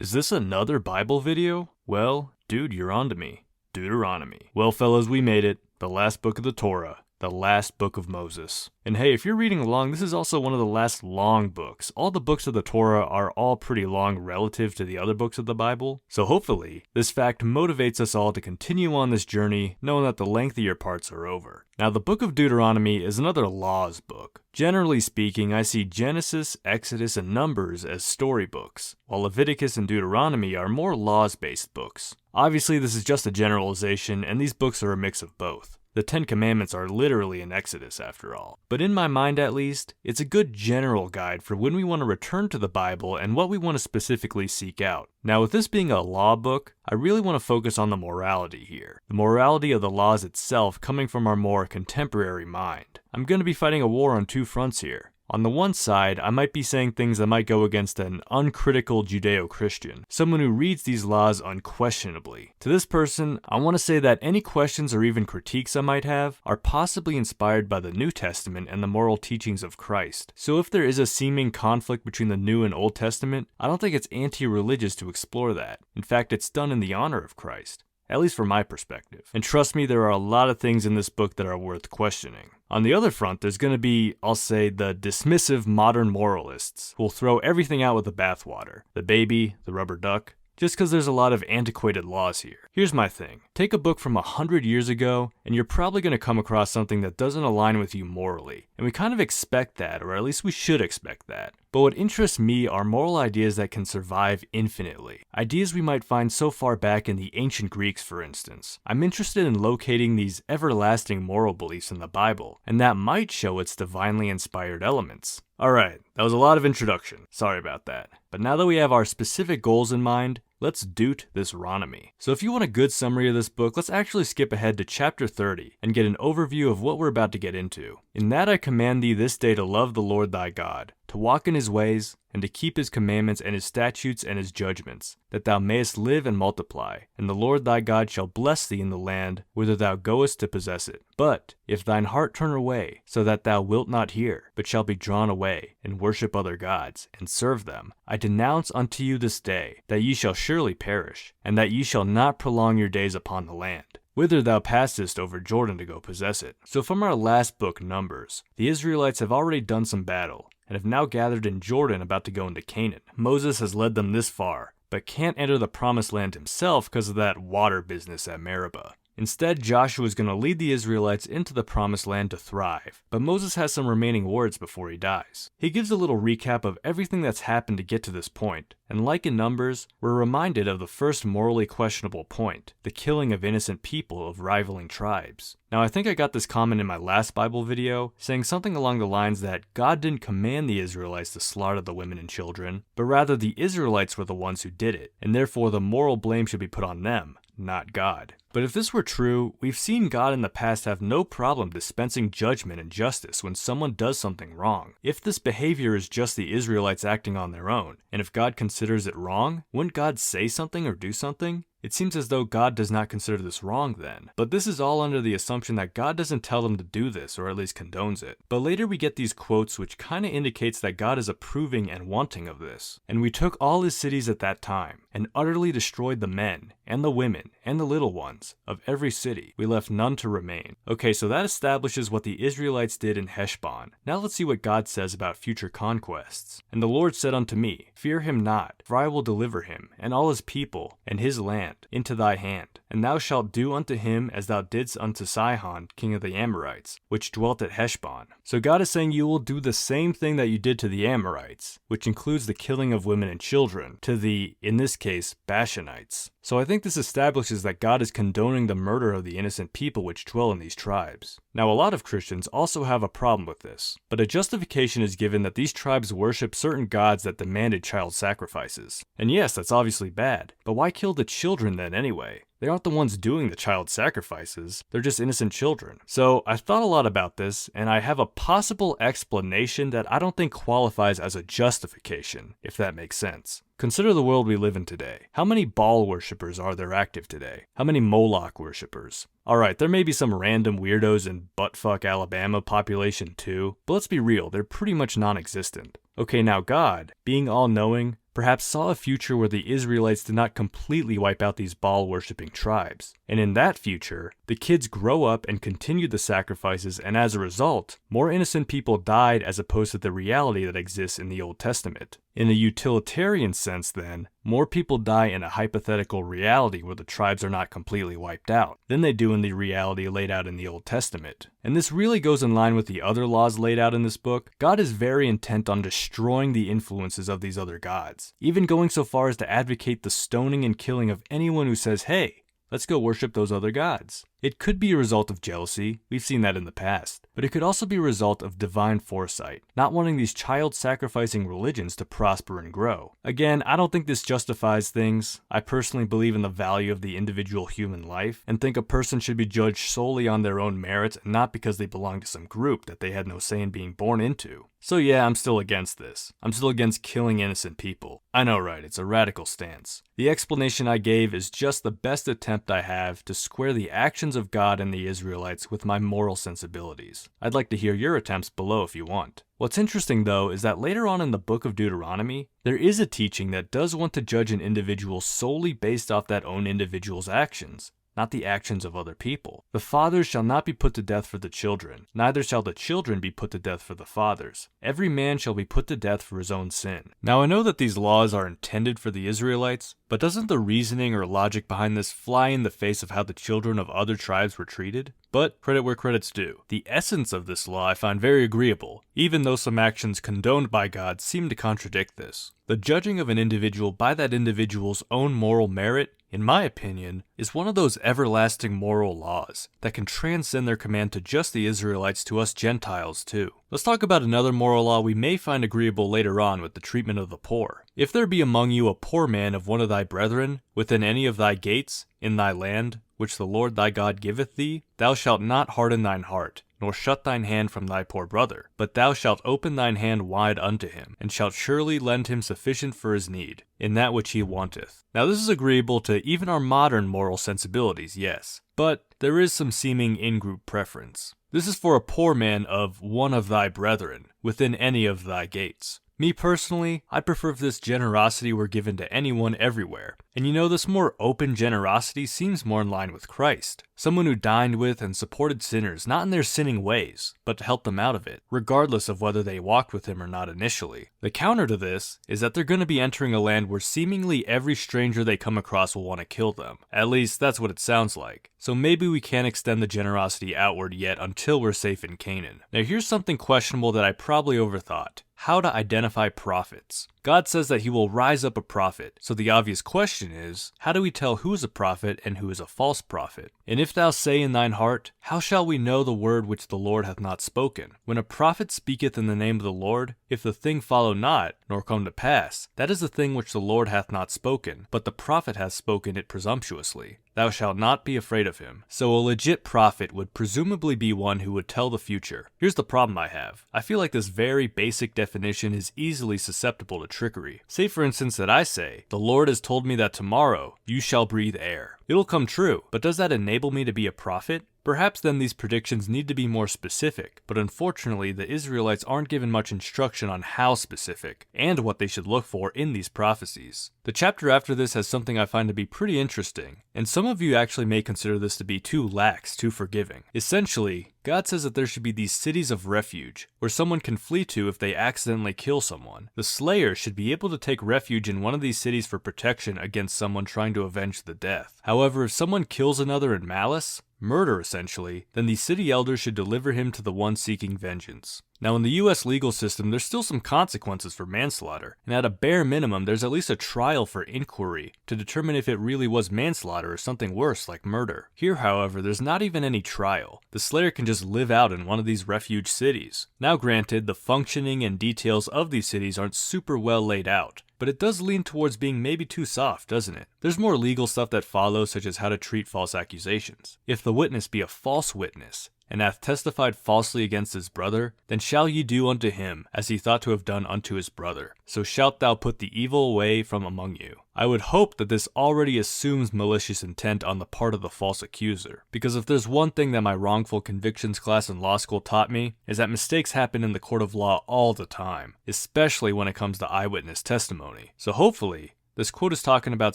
Is this another Bible video? Well, dude, you're on to me. Deuteronomy. Well, fellas, we made it. The last book of the Torah. The last book of Moses. And hey, if you're reading along, this is also one of the last long books. All the books of the Torah are all pretty long relative to the other books of the Bible. So hopefully, this fact motivates us all to continue on this journey, knowing that the lengthier parts are over. Now, the Book of Deuteronomy is another laws book. Generally speaking, I see Genesis, Exodus, and Numbers as storybooks, while Leviticus and Deuteronomy are more laws-based books. Obviously, this is just a generalization, and these books are a mix of both. The 10 Commandments are literally in Exodus, after all. But in my mind, at least, it's a good general guide for when we want to return to the Bible and what we want to specifically seek out. Now, with this being a law book, I really want to focus on the morality here. The morality of the laws itself coming from our more contemporary mind. I'm going to be fighting a war on two fronts here. On the one side, I might be saying things that might go against an uncritical Judeo-Christian, someone who reads these laws unquestionably. To this person, I want to say that any questions or even critiques I might have are possibly inspired by the New Testament and the moral teachings of Christ. So if there is a seeming conflict between the New and Old Testament, I don't think it's anti-religious to explore that. In fact, it's done in the honor of Christ. At least from my perspective. And trust me, there are a lot of things in this book that are worth questioning. On the other front, there's going to be, I'll say, the dismissive modern moralists who will throw everything out with the bathwater. The baby, the rubber duck, just because there's a lot of antiquated laws here. Here's my thing. Take a book from 100 years ago, and you're probably going to come across something that doesn't align with you morally. And we kind of expect that, or at least we should expect that. But what interests me are moral ideas that can survive infinitely. Ideas we might find so far back in the ancient Greeks, for instance. I'm interested in locating these everlasting moral beliefs in the Bible, and that might show its divinely inspired elements. Alright, that was a lot of introduction. Sorry about that. But now that we have our specific goals in mind, let's doot this Deuteronomy. So if you want a good summary of this book, let's actually skip ahead to chapter 30 and get an overview of what we're about to get into. In that I command thee this day to love the Lord thy God, to walk in his ways, and to keep his commandments and his statutes and his judgments, that thou mayest live and multiply, and the Lord thy God shall bless thee in the land whither thou goest to possess it. But if thine heart turn away, so that thou wilt not hear, but shall be drawn away, and worship other gods, and serve them, I denounce unto you this day, that ye shall surely perish, and that ye shall not prolong your days upon the land, whither thou passest over Jordan to go possess it. So from our last book, Numbers, the Israelites have already done some battle, and have now gathered in Jordan about to go into Canaan. Moses has led them this far, but can't enter the promised land himself because of that water business at Meribah. Instead, Joshua is going to lead the Israelites into the promised land to thrive, but Moses has some remaining words before he dies. He gives a little recap of everything that's happened to get to this point, and like in Numbers, we're reminded of the first morally questionable point, the killing of innocent people of rivaling tribes. Now I think I got this comment in my last Bible video, saying something along the lines that God didn't command the Israelites to slaughter the women and children, but rather the Israelites were the ones who did it, and therefore the moral blame should be put on them, not God. But if this were true, we've seen God in the past have no problem dispensing judgment and justice when someone does something wrong. If this behavior is just the Israelites acting on their own, and if God considers it wrong, wouldn't God say something or do something? It seems as though God does not consider this wrong then. But this is all under the assumption that God doesn't tell them to do this, or at least condones it. But later we get these quotes which kinda indicates that God is approving and wanting of this. And we took all his cities at that time, and utterly destroyed the men, and the women, and the little ones, of every city. We left none to remain. Okay, so that establishes what the Israelites did in Heshbon. Now let's see what God says about future conquests. And the Lord said unto me, Fear him not, for I will deliver him, and all his people, and his land, into thy hand, and thou shalt do unto him as thou didst unto Sihon, king of the Amorites, which dwelt at Heshbon. So God is saying you will do the same thing that you did to the Amorites, which includes the killing of women and children, to the, in this case, Bashanites. So I think this establishes that God is condoning the murder of the innocent people which dwell in these tribes. Now a lot of Christians also have a problem with this, but a justification is given that these tribes worship certain gods that demanded child sacrifices. And yes, that's obviously bad, but why kill the children then anyway? They aren't the ones doing the child sacrifices, they're just innocent children. So I've thought a lot about this, and I have a possible explanation that I don't think qualifies as a justification, if that makes sense. Consider the world we live in today. How many Baal worshippers are there active today? How many Moloch worshippers? Alright, there may be some random weirdos in buttfuck Alabama population too, but let's be real, they're pretty much non-existent. Okay, now God, being all-knowing, perhaps saw a future where the Israelites did not completely wipe out these Baal-worshipping tribes. And in that future, the kids grow up and continue the sacrifices, and as a result, more innocent people died as opposed to the reality that exists in the Old Testament. In a utilitarian sense, then, more people die in a hypothetical reality where the tribes are not completely wiped out than they do in the reality laid out in the Old Testament. And this really goes in line with the other laws laid out in this book. God is very intent on destroying the influences of these other gods, even going so far as to advocate the stoning and killing of anyone who says, hey, let's go worship those other gods. It could be a result of jealousy, we've seen that in the past, but it could also be a result of divine foresight, not wanting these child-sacrificing religions to prosper and grow. Again, I don't think this justifies things. I personally believe in the value of the individual human life, and think a person should be judged solely on their own merit, and not because they belong to some group that they had no say in being born into. So yeah, I'm still against this. I'm still against killing innocent people. I know, right? It's a radical stance. The explanation I gave is just the best attempt I have to square the actions of God and the Israelites with my moral sensibilities. I'd like to hear your attempts below if you want. What's interesting though is that later on in the Book of Deuteronomy, there is a teaching that does want to judge an individual solely based off that own individual's actions, not the actions of other people. The fathers shall not be put to death for the children, neither shall the children be put to death for the fathers. Every man shall be put to death for his own sin. Now I know that these laws are intended for the Israelites, but doesn't the reasoning or logic behind this fly in the face of how the children of other tribes were treated? But credit where credit's due. The essence of this law I find very agreeable, even though some actions condoned by God seem to contradict this. The judging of an individual by that individual's own moral merit, in my opinion, is one of those everlasting moral laws that can transcend their command to just the Israelites to us Gentiles too. Let's talk about another moral law we may find agreeable later on with the treatment of the poor. If there be among you a poor man of one of thy brethren, within any of thy gates, in thy land, which the Lord thy God giveth thee, thou shalt not harden thine heart, nor shut thine hand from thy poor brother, but thou shalt open thine hand wide unto him, and shalt surely lend him sufficient for his need, in that which he wanteth. Now this is agreeable to even our modern moral sensibilities, yes, but there is some seeming in-group preference. This is for a poor man of one of thy brethren, within any of thy gates. Me personally, I prefer if this generosity were given to anyone everywhere. And you know, this more open generosity seems more in line with Christ. Someone who dined with and supported sinners, not in their sinning ways, but to help them out of it, regardless of whether they walked with him or not initially. The counter to this is that they're going to be entering a land where seemingly every stranger they come across will want to kill them. At least that's what it sounds like. So maybe we can't extend the generosity outward yet until we're safe in Canaan. Now here's something questionable that I probably overthought. How to identify prophets. God says that he will rise up a prophet, so the obvious question is, how do we tell who is a prophet and who is a false prophet? And if thou say in thine heart, how shall we know the word which the Lord hath not spoken? When a prophet speaketh in the name of the Lord, if the thing follow not, nor come to pass, that is the thing which the Lord hath not spoken, but the prophet hath spoken it presumptuously. Thou shalt not be afraid of him. So a legit prophet would presumably be one who would tell the future. Here's the problem I have. I feel like this very basic definition is easily susceptible to trickery. Say for instance that I say, the Lord has told me that tomorrow you shall breathe air. It'll come true, but does that enable me to be a prophet? Perhaps then these predictions need to be more specific, but unfortunately the Israelites aren't given much instruction on how specific, and what they should look for in these prophecies. The chapter after this has something I find to be pretty interesting, and some of you actually may consider this to be too lax, too forgiving. Essentially, God says that there should be these cities of refuge, where someone can flee to if they accidentally kill someone. The slayer should be able to take refuge in one of these cities for protection against someone trying to avenge the death. However, if someone kills another in malice, murder essentially, then the city elders should deliver him to the one seeking vengeance. Now in the US legal system, there's still some consequences for manslaughter, and at a bare minimum, there's at least a trial for inquiry to determine if it really was manslaughter or something worse like murder. Here, however, there's not even any trial. The slayer can just live out in one of these refuge cities. Now granted, the functioning and details of these cities aren't super well laid out, but it does lean towards being maybe too soft, doesn't it? There's more legal stuff that follows, such as how to treat false accusations. If the witness be a false witness, and hath testified falsely against his brother, then shall ye do unto him as he thought to have done unto his brother. So shalt thou put the evil away from among you. I would hope that this already assumes malicious intent on the part of the false accuser, because if there's one thing that my wrongful convictions class in law school taught me, is that mistakes happen in the court of law all the time, especially when it comes to eyewitness testimony. So hopefully, this quote is talking about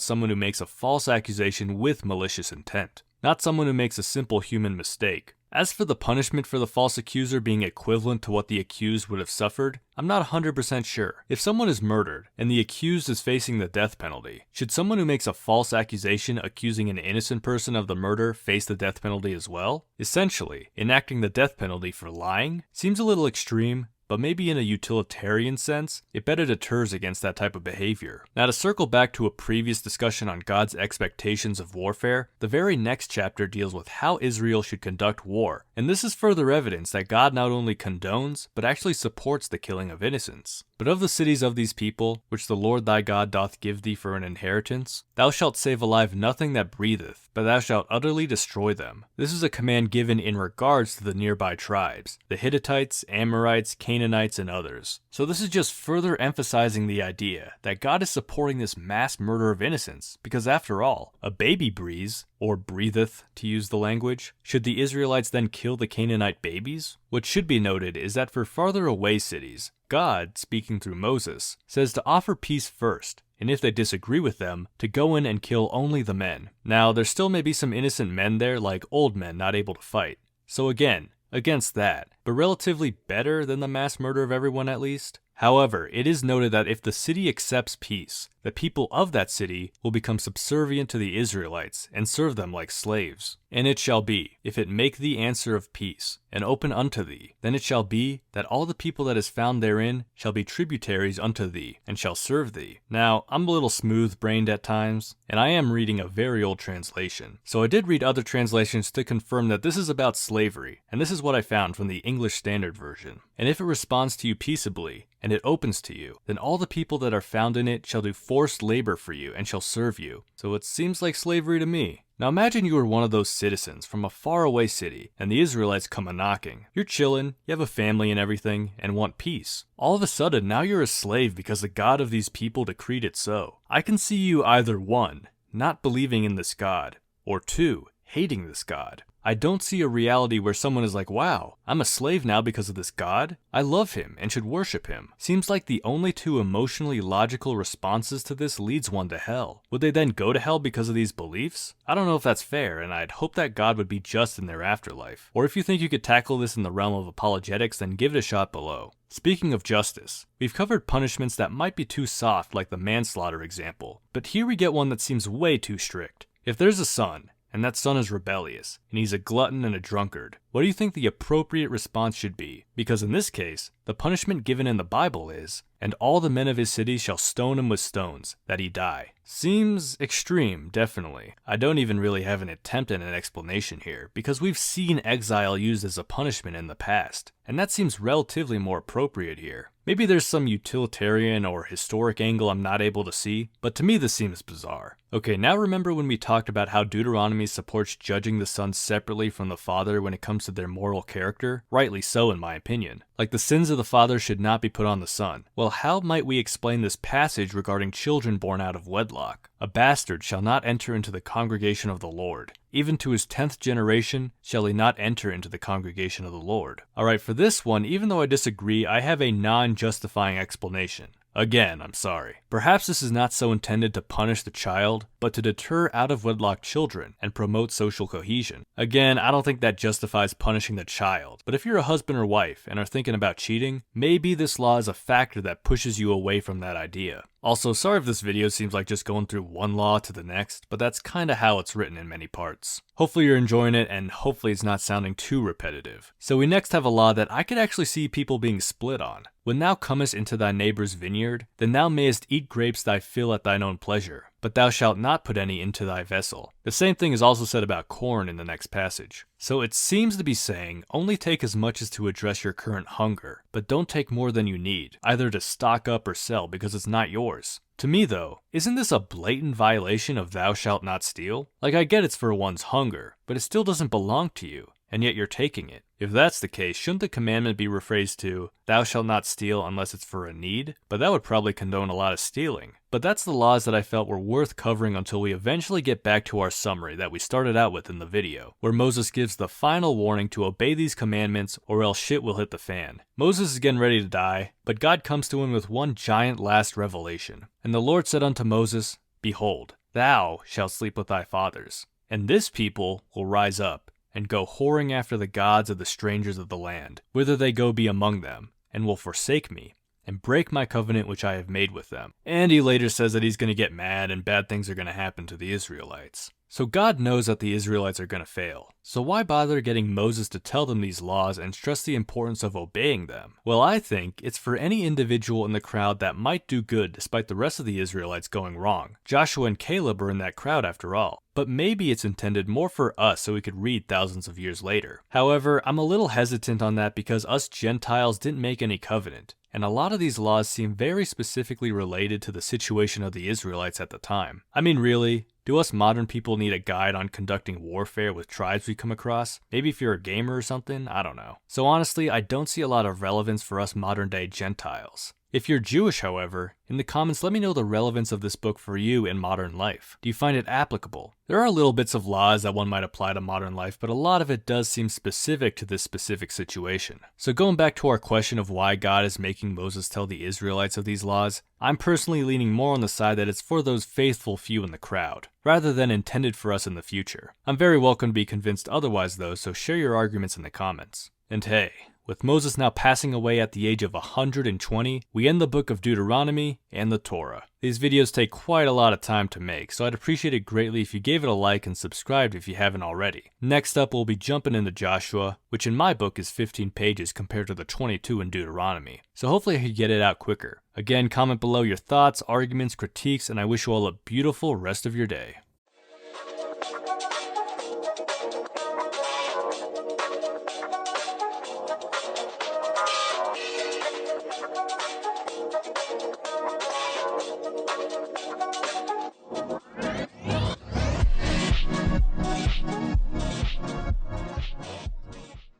someone who makes a false accusation with malicious intent, not someone who makes a simple human mistake. As for the punishment for the false accuser being equivalent to what the accused would have suffered, I'm not 100% sure. If someone is murdered and the accused is facing the death penalty, should someone who makes a false accusation accusing an innocent person of the murder face the death penalty as well? Essentially, enacting the death penalty for lying seems a little extreme, but maybe in a utilitarian sense, it better deters against that type of behavior. Now, to circle back to a previous discussion on God's expectations of warfare, the very next chapter deals with how Israel should conduct war, and this is further evidence that God not only condones, but actually supports the killing of innocents. But of the cities of these people, which the Lord thy God doth give thee for an inheritance, thou shalt save alive nothing that breatheth, but thou shalt utterly destroy them. This is a command given in regards to the nearby tribes, the Hittites, Amorites, Canaanites, and others. So this is just further emphasizing the idea that God is supporting this mass murder of innocents, because after all, a baby breathes, or breatheth to use the language. Should the Israelites then kill the Canaanite babies? What should be noted is that for farther away cities, God, speaking through Moses, says to offer peace first, and if they disagree with them, to go in and kill only the men. Now, there still may be some innocent men there, like old men not able to fight. So again, against that, but relatively better than the mass murder of everyone at least. However, it is noted that if the city accepts peace, the people of that city will become subservient to the Israelites and serve them like slaves. And it shall be, if it make thee answer of peace, and open unto thee, then it shall be that all the people that is found therein shall be tributaries unto thee, and shall serve thee. Now, I'm a little smooth-brained at times, and I am reading a very old translation. So I did read other translations to confirm that this is about slavery, and this is what I found from the English Standard Version. And if it responds to you peaceably, and it opens to you, then all the people that are found in it shall do forced labor for you, and shall serve you. So it seems like slavery to me. Now imagine you were one of those citizens from a faraway city, and the Israelites come a-knocking. You're chillin', you have a family and everything, and want peace. All of a sudden, now you're a slave because the God of these people decreed it so. I can see you either 1, not believing in this God, or 2, hating this God. I don't see a reality where someone is like, wow, I'm a slave now because of this God? I love him and should worship him. Seems like the only 2 emotionally logical responses to this leads one to hell. Would they then go to hell because of these beliefs? I don't know if that's fair, and I'd hope that God would be just in their afterlife. Or if you think you could tackle this in the realm of apologetics, then give it a shot below. Speaking of justice, we've covered punishments that might be too soft, like the manslaughter example, but here we get one that seems way too strict. If there's a son, and that son is rebellious, and he's a glutton and a drunkard, what do you think the appropriate response should be? Because in this case, the punishment given in the Bible is, and all the men of his city shall stone him with stones, that he die. Seems extreme, definitely. I don't even really have an attempt at an explanation here, because we've seen exile used as a punishment in the past, and that seems relatively more appropriate here. Maybe there's some utilitarian or historic angle I'm not able to see, but to me this seems bizarre. Okay, now remember when we talked about how Deuteronomy supports judging the sons separately from the father when it comes to their moral character? Rightly so, in my opinion. Like the sins of the father should not be put on the son. Well, how might we explain this passage regarding children born out of wedlock? A bastard shall not enter into the congregation of the Lord. Even to his 10th generation shall he not enter into the congregation of the Lord. Alright, for this one, even though I disagree, I have a non-justifying explanation. Again, I'm sorry. Perhaps this is not so intended to punish the child, but to deter out-of-wedlock children and promote social cohesion. Again, I don't think that justifies punishing the child, but if you're a husband or wife and are thinking about cheating, maybe this law is a factor that pushes you away from that idea. Also, sorry if this video seems like just going through one law to the next, but that's kinda how it's written in many parts. Hopefully you're enjoying it, and hopefully it's not sounding too repetitive. So we next have a law that I could actually see people being split on. When thou comest into thy neighbor's vineyard, then thou mayest eat grapes thy fill at thine own pleasure, but thou shalt not put any into thy vessel. The same thing is also said about corn in the next passage. So it seems to be saying, only take as much as to address your current hunger, but don't take more than you need, either to stock up or sell because it's not yours. To me though, isn't this a blatant violation of thou shalt not steal? Like I get it's for one's hunger, but it still doesn't belong to you, and yet you're taking it. If that's the case, shouldn't the commandment be rephrased to, thou shalt not steal unless it's for a need? But that would probably condone a lot of stealing. But that's the laws that I felt were worth covering until we eventually get back to our summary that we started out with in the video, where Moses gives the final warning to obey these commandments or else shit will hit the fan. Moses is getting ready to die, but God comes to him with one giant last revelation. And the Lord said unto Moses, Behold, thou shalt sleep with thy fathers, and this people will rise up and go whoring after the gods of the strangers of the land, whither they go be among them, and will forsake me, and break my covenant which I have made with them. And he later says that he's going to get mad and bad things are going to happen to the Israelites. So God knows that the Israelites are going to fail. So why bother getting Moses to tell them these laws and stress the importance of obeying them? Well, I think it's for any individual in the crowd that might do good despite the rest of the Israelites going wrong. Joshua and Caleb are in that crowd after all. But maybe it's intended more for us so we could read thousands of years later. However, I'm a little hesitant on that because us Gentiles didn't make any covenant, and a lot of these laws seem very specifically related to the situation of the Israelites at the time. I mean, really, do us modern people need a guide on conducting warfare with tribes we come across? Maybe if you're a gamer or something? I don't know. So honestly, I don't see a lot of relevance for us modern day Gentiles. If you're Jewish, however, in the comments let me know the relevance of this book for you in modern life. Do you find it applicable? There are little bits of laws that one might apply to modern life, but a lot of it does seem specific to this specific situation. So going back to our question of why God is making Moses tell the Israelites of these laws, I'm personally leaning more on the side that it's for those faithful few in the crowd, rather than intended for us in the future. I'm very welcome to be convinced otherwise though, so share your arguments in the comments. And hey, with Moses now passing away at the age of 120, we end the Book of Deuteronomy and the Torah. These videos take quite a lot of time to make, so I'd appreciate it greatly if you gave it a like and subscribed if you haven't already. Next up, we'll be jumping into Joshua, which in my book is 15 pages compared to the 22 in Deuteronomy. So hopefully I can get it out quicker. Again, comment below your thoughts, arguments, critiques, and I wish you all a beautiful rest of your day.